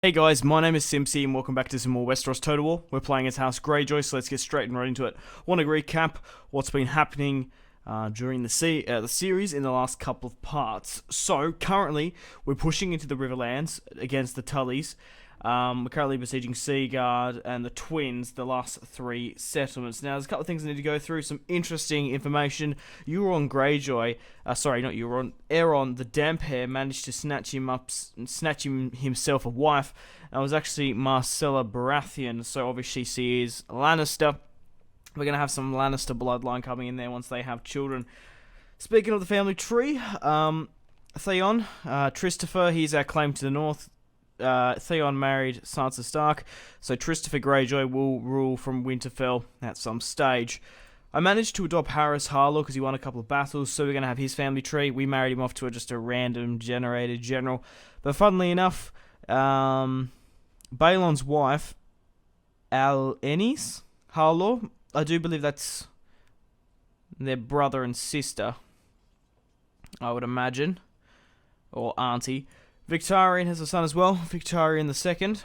Hey guys, my name is Simpzy and welcome back to some more Westeros Total War. We're playing as House Greyjoy, so let's get straight and right into it. Want to recap what's been happening during the series in the last couple of parts. So, currently, we're pushing into the Riverlands against the Tullys. We're currently besieging Seaguard and the Twins, the last three settlements. Now, there's a couple of things I need to go through, some interesting information. Euron Greyjoy, sorry, not Euron, Aeron, the damp hair, managed to snatch him himself a wife, and it was actually Marcella Baratheon, so obviously she is Lannister. We're going to have some Lannister bloodline coming in there once they have children. Speaking of the family tree, Theon, Christopher, he's our claim to the north. Theon married Sansa Stark, so Christopher Greyjoy will rule from Winterfell at some stage. I managed to adopt Harris Harlow because he won a couple of battles, so we're going to have his family tree. We married him off to just a random generated general. But funnily enough, Balon's wife, Alenys Harlow, I do believe that's their brother and sister, I would imagine, or auntie. Victarion has a son as well, Victarion II,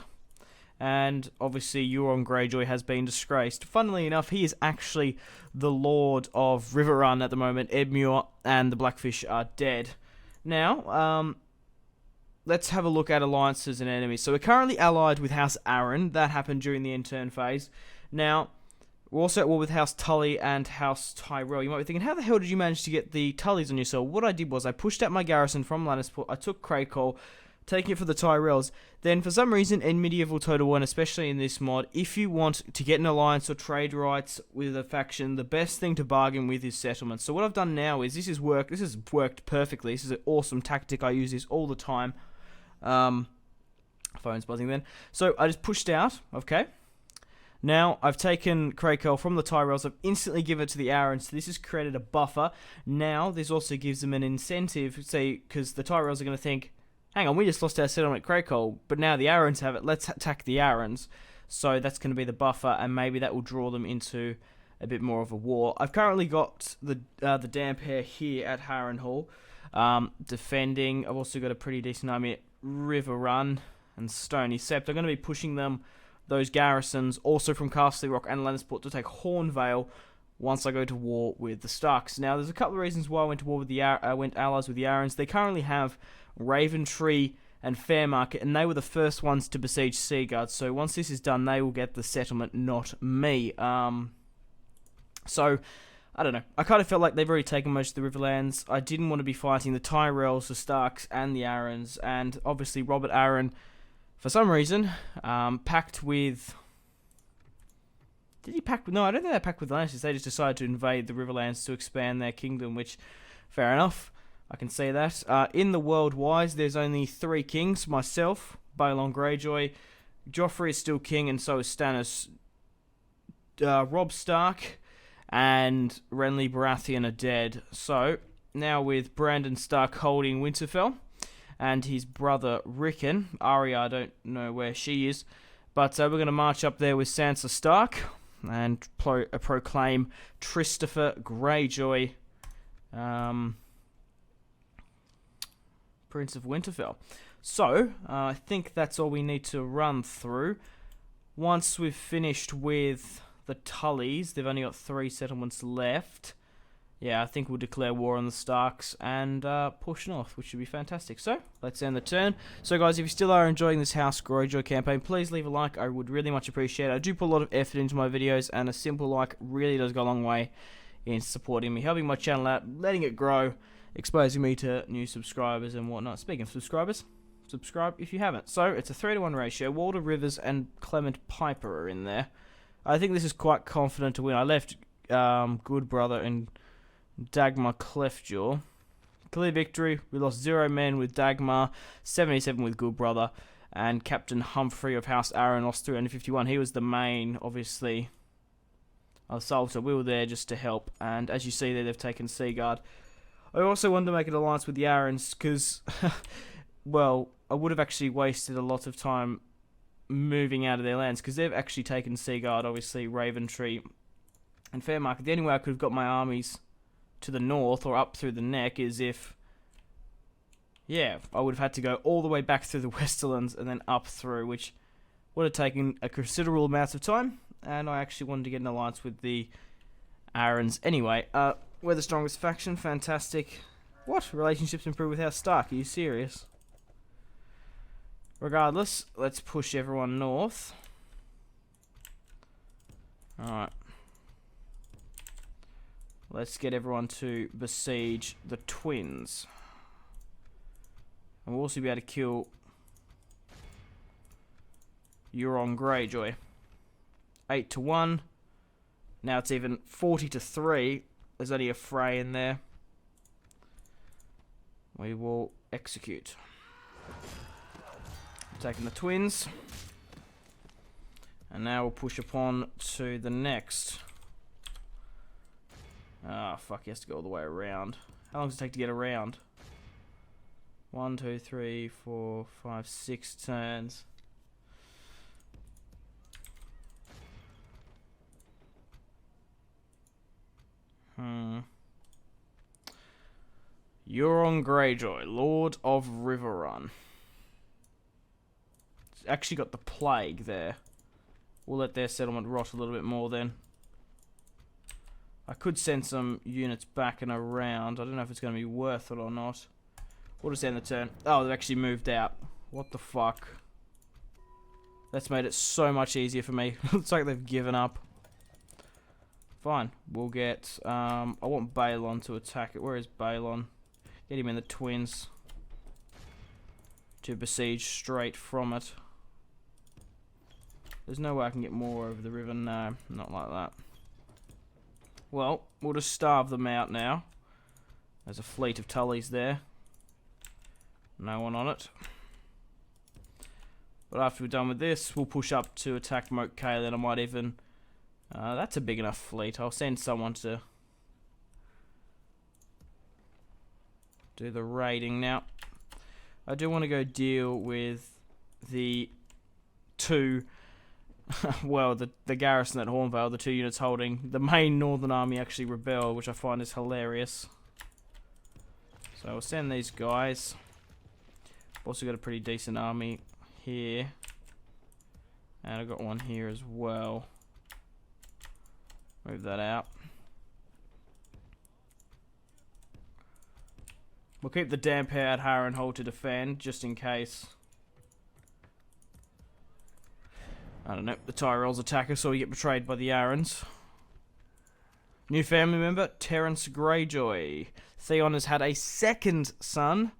and obviously Euron Greyjoy has been disgraced. Funnily enough, he is actually the Lord of Riverrun at the moment. Edmure and the Blackfish are dead. Now, let's have a look at alliances and enemies. So we're currently allied with House Arryn. That happened during the intern phase. Now, we're also at war with House Tully and House Tyrell. You might be thinking, how the hell did you manage to get the Tullys on your side? What I did was I pushed out my garrison from Lannisport. I took Craigcall, taking it for the Tyrells. Then, for some reason, in Medieval Total War, and especially in this mod, if you want to get an alliance or trade rights with a faction, the best thing to bargain with is settlements. So what I've done now is, this has worked perfectly. This is an awesome tactic. I use this all the time. Phone's buzzing then. So I just pushed out, okay? Now, I've taken Craigcall from the Tyrells, I've instantly given it to the Arryns, so this has created a buffer. Now, this also gives them an incentive, say, because the Tyrells are going to think, hang on, we just lost our settlement at Craigcall, but now the Arryns have it, let's attack the Arryns. So that's going to be the buffer, and maybe that will draw them into a bit more of a war. I've currently got the damp hair here at Harrenhal, defending. I've also got a pretty decent army at Riverrun and Stony Sept. I'm going to be pushing those garrisons, also from Castle Rock and Lannisport, to take Hornvale once I go to war with the Starks. Now, there's a couple of reasons why I went to war with went allies with the Arryns. They currently have Raventree and Fairmarket, and they were the first ones to besiege Seaguard. So once this is done, they will get the settlement, not me. So I don't know. I kind of felt like they've already taken most of the Riverlands. I didn't want to be fighting the Tyrells, the Starks, and the Arryns, and obviously Robert Arryn, for some reason, packed with... Did he pact with... No, I don't think they packed with the Lannisters. They just decided to invade the Riverlands to expand their kingdom, which, fair enough. I can see that. In the world-wise, there's only 3 kings. Myself, Balon Greyjoy. Joffrey is still king, and so is Stannis. Robb Stark and Renly Baratheon are dead. So, now with Brandon Stark holding Winterfell, and his brother Rickon. Arya, I don't know where she is. But we're going to march up there with Sansa Stark and proclaim Christopher Greyjoy Prince of Winterfell. So, I think that's all we need to run through. Once we've finished with the Tullys, they've only got 3 settlements left. Yeah, I think we'll declare war on the Starks and push north, which should be fantastic. So, let's end the turn. So, guys, if you still are enjoying this House Greyjoy campaign, please leave a like. I would really much appreciate it. I do put a lot of effort into my videos, and a simple like really does go a long way in supporting me, helping my channel out, letting it grow, exposing me to new subscribers and whatnot. Speaking of subscribers, subscribe if you haven't. So, it's a 3-to-1 ratio. Walter Rivers and Clement Piper are in there. I think this is quite confident to win. I left Good Brother and Dagmar Cleftjaw. Clear victory. We lost 0 men with Dagmar, 77 with Good Brother, and Captain Humphrey of House Arryn lost 351. He was the main, obviously, of Soul, so we were there just to help. And as you see there, they've taken Seaguard. I also wanted to make an alliance with the Arryns because, well, I would have actually wasted a lot of time moving out of their lands because they've actually taken Seaguard, obviously, Raventree, and Fairmarket. The only way I could have got my armies to the north or up through the neck is if yeah, I would have had to go all the way back through the Westerlands and then up through, which would have taken a considerable amount of time, and I actually wanted to get an alliance with the Arryns. Anyway, we're the strongest faction, fantastic. What? Relationships improve with House Stark, are you serious? Regardless, let's push everyone north. Alright. Let's get everyone to besiege the twins. And we'll also be able to kill Euron Greyjoy. 8-1. Now it's even 40-3. There's only a fray in there. We will execute. Taking the twins. And now we'll push upon to the next. Ah, fuck, he has to go all the way around. How long does it take to get around? 1, 2, 3, 4, 5, 6 turns. Euron Greyjoy, Lord of Riverrun. It's actually got the plague there. We'll let their settlement rot a little bit more then. I could send some units back and around. I don't know if it's going to be worth it or not. We'll just end the turn. Oh, they've actually moved out. What the fuck? That's made it so much easier for me. Looks like they've given up. Fine. We'll get... I want Balon to attack it. Where is Balon? Get him in the twins. To besiege straight from it. There's no way I can get more over the river. No, not like that. Well, we'll just starve them out now. There's a fleet of Tullys there. No one on it. But after we're done with this, we'll push up to attack Moat Cailin. I might even... that's a big enough fleet. I'll send someone to do the raiding now. I do want to go deal with the two... well, the garrison at Hornvale, the 2 units holding the main northern army actually rebel, which I find is hilarious. So I'll send these guys. Also got a pretty decent army here. And I've got one here as well. Move that out. We'll keep the damp haired Harrenhal to defend, just in case. I don't know, the Tyrells attack us or we get betrayed by the Arryns. New family member, Terence Greyjoy. Theon has had a second son.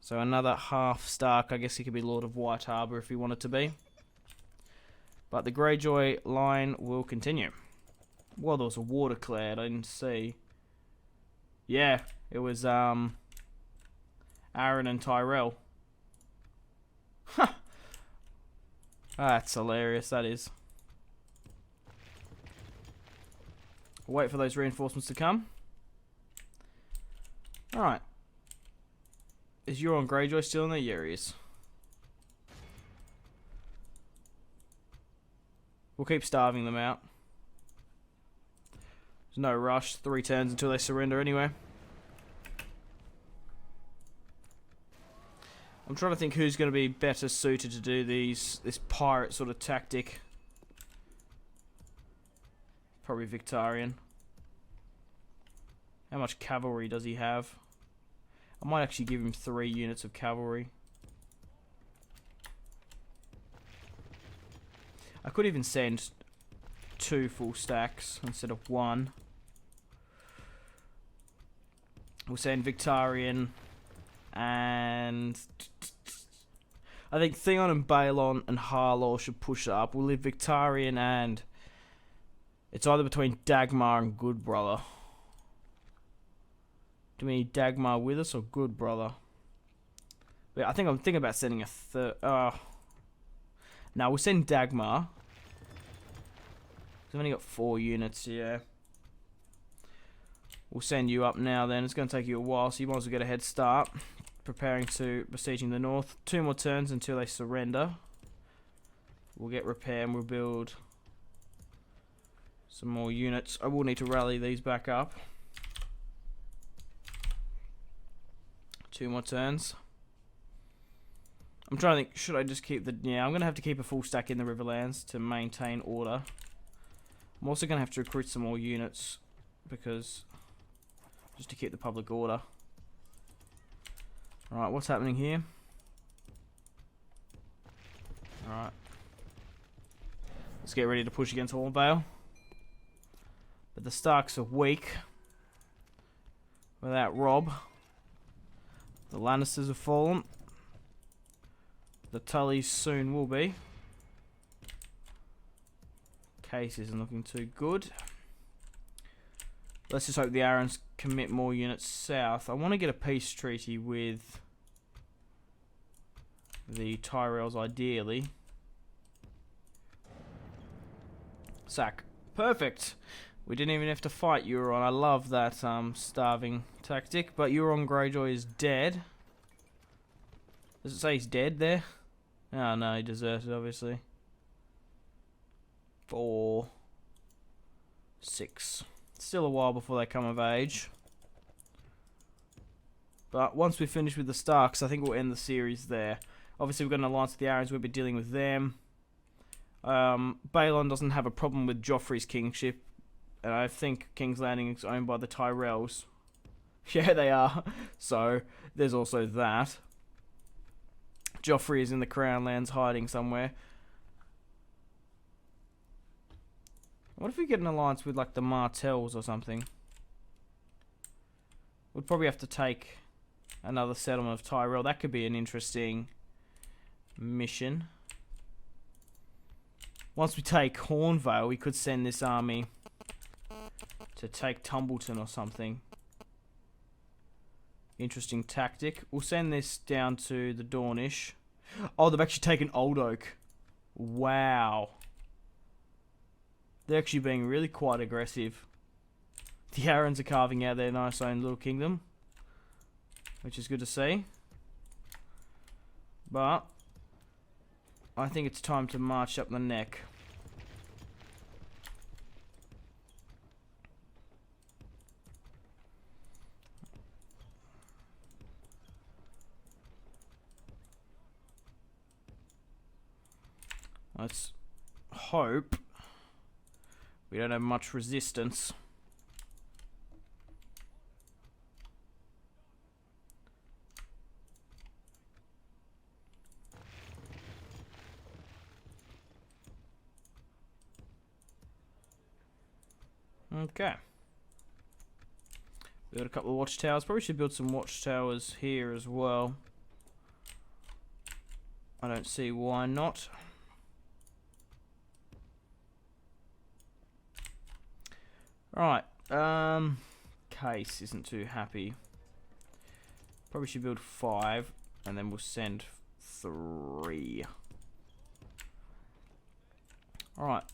So another half Stark. I guess he could be Lord of White Harbour if he wanted to be. But the Greyjoy line will continue. Well, there was a war declared, I didn't see. Yeah, it was Arryn and Tyrell. Huh. That's hilarious, that is. Wait for those reinforcements to come. Alright. Is Euron Greyjoy still in there? Yeah, he is. We'll keep starving them out. There's no rush. 3 turns until they surrender anyway. I'm trying to think who's going to be better suited to do this pirate sort of tactic. Probably Victarion. How much cavalry does he have? I might actually give him 3 units of cavalry. I could even send 2 full stacks instead of 1. We'll send Victarion and... I think Theon and Balon and Harlaw should push up. We'll leave Victarion and... It's either between Dagmar and Good Brother. Do we need Dagmar with us or Good Brother? Yeah, I think I'm thinking about sending a third... no, we'll send Dagmar. I've only got 4 units, yeah. We'll send you up now then. It's going to take you a while, so you might as well get a head start. Preparing to besieging the north. 2 more turns until they surrender. We'll get repair and we'll build some more units. I will need to rally these back up. 2 more turns. I'm trying to think, should I just keep the... Yeah, I'm going to have to keep a full stack in the Riverlands to maintain order. I'm also going to have to recruit some more units because... just to keep the public order. Alright, what's happening here? Alright. Let's get ready to push against Hornvale. But the Starks are weak. Without Robb. The Lannisters have fallen. The Tullys soon will be. Case isn't looking too good. Let's just hope the Arryns commit more units south. I want to get a peace treaty with the Tyrells, ideally. Sack. Perfect. We didn't even have to fight Euron. I love that starving tactic. But Euron Greyjoy is dead. Does it say he's dead there? Oh no, he deserted, obviously. 4, 6. Still a while before they come of age. But once we finish with the Starks, I think we'll end the series there. Obviously, we've got an alliance with the Arryns. We'll be dealing with them. Balon doesn't have a problem with Joffrey's kingship. And I think King's Landing is owned by the Tyrells. Yeah, they are. So, there's also that. Joffrey is in the Crown Lands hiding somewhere. What if we get an alliance with, like, the Martells or something? We'd probably have to take another settlement of Tyrell. That could be an interesting mission. Once we take Hornvale, we could send this army to take Tumbleton or something. Interesting tactic. We'll send this down to the Dornish. Oh, they've actually taken Old Oak. Wow. They're actually being really quite aggressive. The Arryns are carving out their nice own little kingdom, which is good to see. But I think it's time to march up the neck. Let's hope we don't have much resistance. Okay. We got a couple of watchtowers. Probably should build some watchtowers here as well. I don't see why not. Right. Case isn't too happy. Probably should build 5, and then we'll send 3. Alright.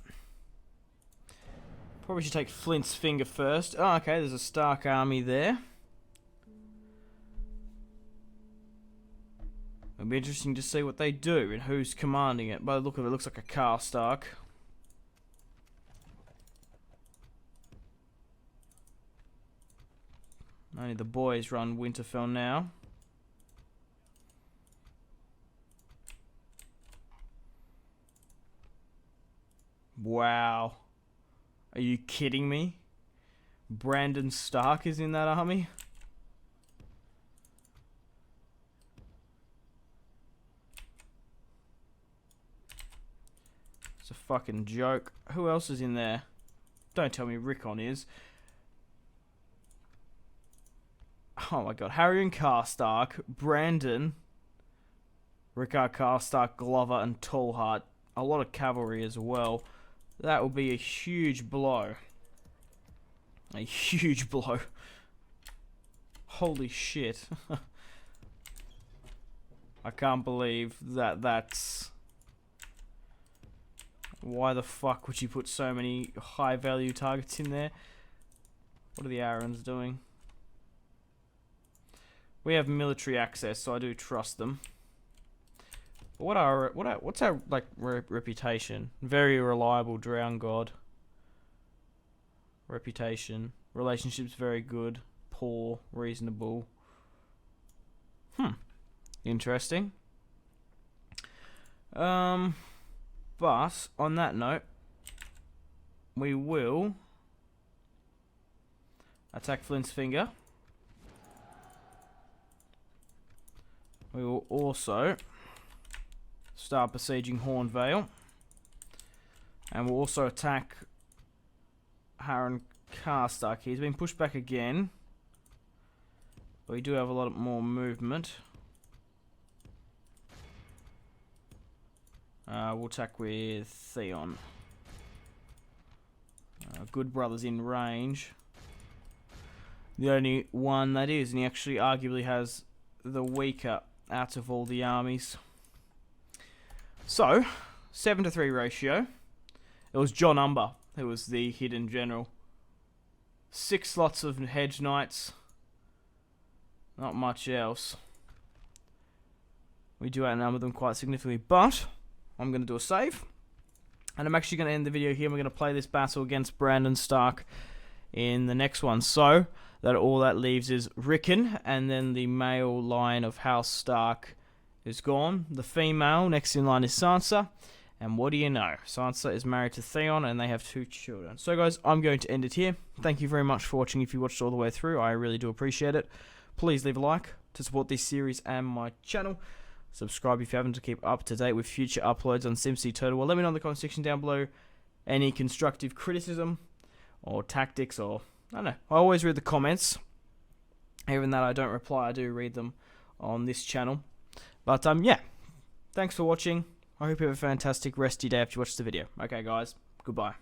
Probably should take Flint's Finger first. Oh, okay, there's a Stark army there. It'll be interesting to see what they do and who's commanding it. By the look of it, it looks like a Car Stark. Only the boys run Winterfell now. Wow. Are you kidding me? Brandon Stark is in that army? It's a fucking joke. Who else is in there? Don't tell me Rickon is. Oh my god. Harry and Karstark, Brandon, Rickard Karstark, Glover, and Tallheart. A lot of cavalry as well. That will be a huge blow. A huge blow. Holy shit. I can't believe that that's... Why the fuck would you put so many high value targets in there? What are the Arryns doing? We have military access, so I do trust them. But what's our like reputation? Very reliable drown god. Reputation. Relationships very good. Poor. Reasonable. Interesting. But on that note, we will attack Flint's Finger. We will also start besieging Hornvale. And we'll also attack Harren Karstark. He's been pushed back again. But we do have a lot more movement. We'll attack with Theon. Good brother's in range. The only one that is, and he actually arguably has the weaker out of all the armies. So, 7-3 ratio. It was John Umber who was the hidden general. 6 slots of hedge knights. Not much else. We do outnumber them quite significantly, but I'm going to do a save. And I'm actually going to end the video here. We're going to play this battle against Brandon Stark in the next one. So, that all that leaves is Rickon, and then the male line of House Stark is gone. The female next in line is Sansa. And what do you know? Sansa is married to Theon, and they have 2 children. So, guys, I'm going to end it here. Thank you very much for watching. If you watched all the way through, I really do appreciate it. Please leave a like to support this series and my channel. Subscribe if you haven't to keep up to date with future uploads on Simpzy Total. Well, let me know in the comment section down below any constructive criticism or tactics, or I don't know. I always read the comments. Even that I don't reply, I do read them on this channel. But yeah, thanks for watching. I hope you have a fantastic rest of your day after you watch the video. Okay, guys, goodbye.